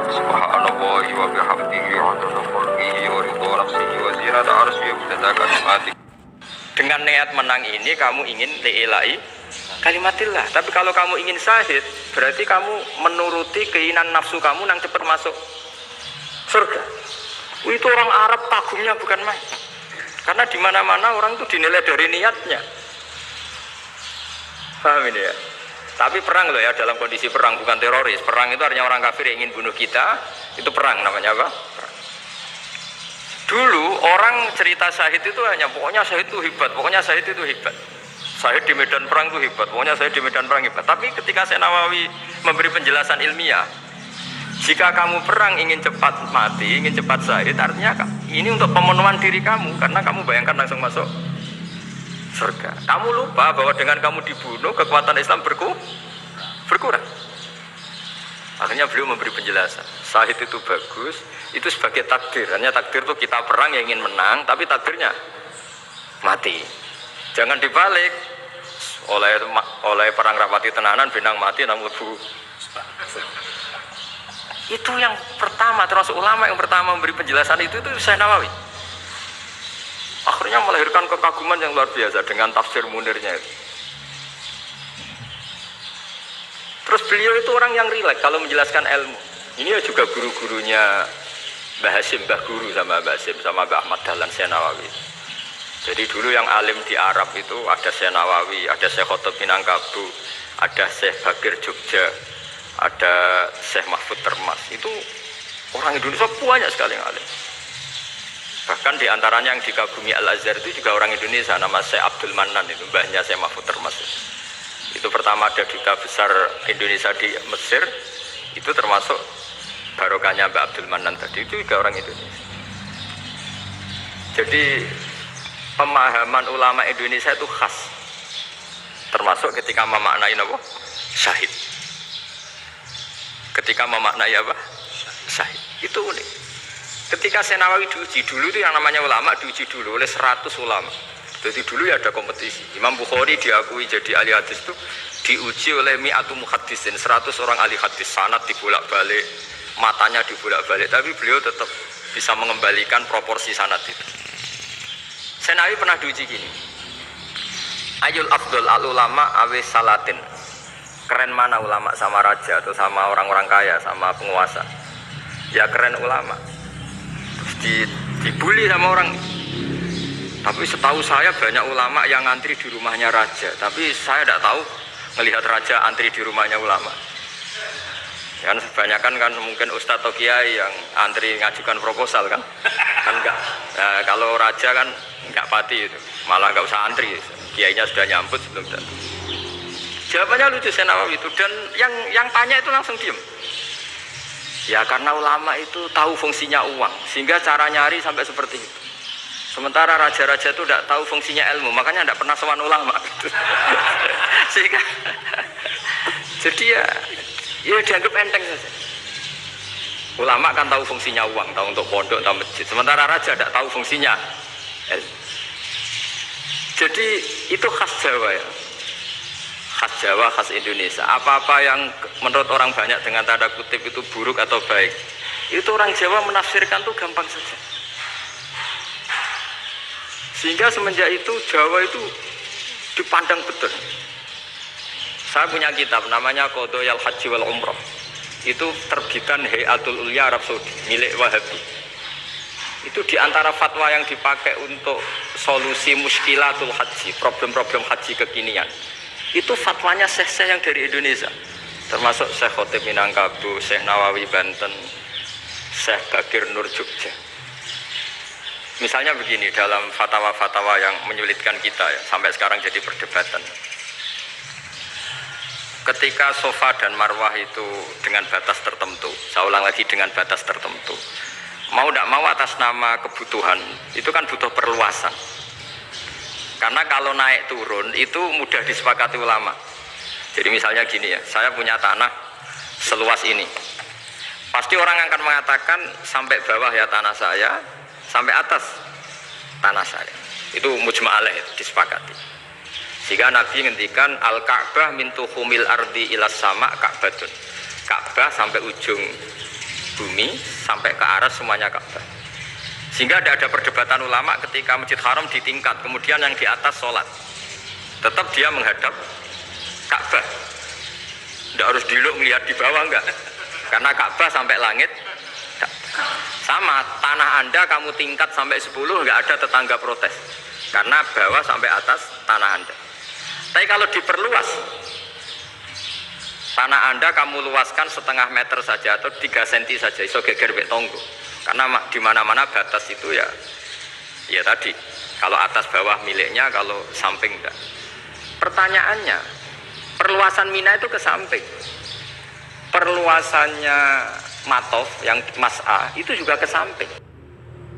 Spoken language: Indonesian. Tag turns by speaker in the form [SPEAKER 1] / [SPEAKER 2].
[SPEAKER 1] Subhanallah wa bihamdihi adada khalqihi wa ridha nafsihi wa zinata arsyihi wa midada kalimatihi. Dengan niat menang ini kamu ingin li'ilai kalimatillah. Tapi kalau kamu ingin syahid, berarti kamu menuruti keinginan nafsu kamu yang cepat masuk surga. Itu orang Arab kagumnya bukan main. Karena di mana-mana orang itu dinilai dari niatnya. Paham ini ya? Tapi perang loh ya, dalam kondisi perang, bukan teroris. Perang itu artinya orang kafir yang ingin bunuh kita, itu perang namanya apa? Perang. Dulu orang cerita syahid itu hanya pokoknya syahid itu hebat, pokoknya syahid itu hebat. Syahid di medan perang itu hebat, pokoknya syahid di medan perang hebat. Tapi ketika Syekh Nawawi memberi penjelasan ilmiah, jika kamu perang ingin cepat mati, ingin cepat syahid, artinya ini untuk pemenuhan diri kamu, karena kamu bayangkan langsung masuk surga. Kamu lupa bahwa dengan kamu dibunuh, kekuatan Islam berkurang. Akhirnya beliau memberi penjelasan, syahid itu bagus, itu sebagai takdir. Hanya takdir itu kita perang yang ingin menang, tapi takdirnya mati. Jangan dibalik, oleh perang rapati tenanan, benang mati nang lebu. Itu yang pertama, termasuk ulama yang pertama memberi penjelasan itu Syekh Nawawi. Akhirnya melahirkan kekaguman yang luar biasa dengan tafsir Munirnya itu. Terus beliau itu orang yang rileks kalau menjelaskan ilmu. Ini juga guru-gurunya Mbah Hasyim, Mbah Guru sama Mbah Hasyim sama Mbah Ahmad Dahlan Syekh Nawawi. Jadi dulu yang alim di Arab itu ada Syekh Nawawi, ada Syekh Khotib Minangkabau, ada Syekh Bakir Jogja, ada Syekh Mahfud Termas. Itu orang Indonesia banyak sekali yang alim. Bahkan diantaranya yang dikagumi Al-Azhar itu juga orang Indonesia, nama Syekh Abdul Manan, itu mbahnya Syekh Mahfud Termas. Itu pertama ada duta besar Indonesia di Mesir, itu termasuk barokahnya Mbak Abdul Manan tadi, itu juga orang Indonesia. Jadi pemahaman ulama Indonesia itu khas, termasuk ketika memaknai apa? Syahid. Ketika memaknai apa? Syahid. Itu unik. Ketika Syekh Nawawi diuji dulu itu yang namanya ulama diuji dulu oleh 100 ulama. Jadi dulu ya ada kompetisi. Imam Bukhari diakui jadi ahli hadis itu diuji oleh mi'atu muhaddisin, 100 orang ahli hadis, sanad dibolak-balik, matanya dibolak-balik, tapi beliau tetap bisa mengembalikan proporsi sanad itu. Syekh Nawawi pernah diuji gini. Ayul afdol al ulama awis salatin. Keren mana ulama sama raja atau sama orang-orang kaya, sama penguasa? Ya keren ulama. Dibully sama orang. Tapi setahu saya banyak ulama yang antri di rumahnya raja, tapi saya tidak tahu melihat raja antri di rumahnya ulama. Kan kebanyakan kan mungkin ustadz atau kiai yang antri ngajukan proposal kan enggak. Nah, kalau raja kan enggak pati itu, malah enggak usah antri, kiainya sudah nyambut sebelum datang. Jawabannya lucu Syekh Nawawi itu, dan yang tanya itu langsung diem. Ya karena ulama itu tahu fungsinya uang, sehingga cara nyari sampai seperti itu. Sementara raja-raja itu tidak tahu fungsinya ilmu, makanya tidak pernah sowan ulama. Sehingga, jadi ya dianggap enteng saja. Ulama kan tahu fungsinya uang, tahu untuk pondok, tahu masjid. Sementara raja tidak tahu fungsinya ilmu. Jadi itu khas Jawa ya. Khas Jawa, khas Indonesia. Apa-apa yang menurut orang banyak dengan tanda kutip itu buruk atau baik, itu orang Jawa menafsirkan tuh gampang saja. Sehingga semenjak itu Jawa itu dipandang betul. Saya punya kitab namanya Qadhayal Haji wal Umrah. Itu terbitan Hayatul Ulya Arab Saudi, milik Wahabi. Itu diantara fatwa yang dipakai untuk solusi muskilatul haji, problem-problem haji kekinian. Itu fatwanya syekh-syekh yang dari Indonesia, termasuk Syekh Khotib Minangkabau, Syekh Nawawi Banten, Syekh Bakir Nur Jogja. Misalnya begini, dalam fatwa-fatwa yang menyulitkan kita ya, sampai sekarang jadi perdebatan. Ketika Safa dan Marwah itu dengan batas tertentu, saya ulang lagi dengan batas tertentu, mau tidak mau atas nama kebutuhan, itu kan butuh perluasan. Karena kalau naik turun itu mudah disepakati ulama. Jadi misalnya gini ya, saya punya tanah seluas ini. Pasti orang akan mengatakan sampai bawah ya tanah saya, sampai atas tanah saya. Itu mujma' alaih, disepakati. Sehingga Nabi ngendikan al-Ka'bah min tuhumil ardi ilas sama Ka'batun. Ka'bah sampai ujung bumi sampai ke aras semuanya Ka'bah. Sehingga tidak ada perdebatan ulama ketika Masjid Haram di tingkat, kemudian yang di atas sholat, tetap dia menghadap Ka'bah. Tidak harus diluk melihat di bawah, enggak, karena Ka'bah sampai langit. Sama, tanah Anda kamu tingkat sampai 10, enggak ada tetangga protes, karena bawah sampai atas tanah Anda. Tapi kalau diperluas, tanah Anda kamu luaskan setengah meter saja atau 3 cm saja, iso geger mek tonggo. Karena di mana-mana batas itu ya tadi, kalau atas bawah miliknya, kalau samping enggak. Pertanyaannya, perluasan Mina itu ke samping, perluasannya Matof yang Mas'ah itu juga ke samping.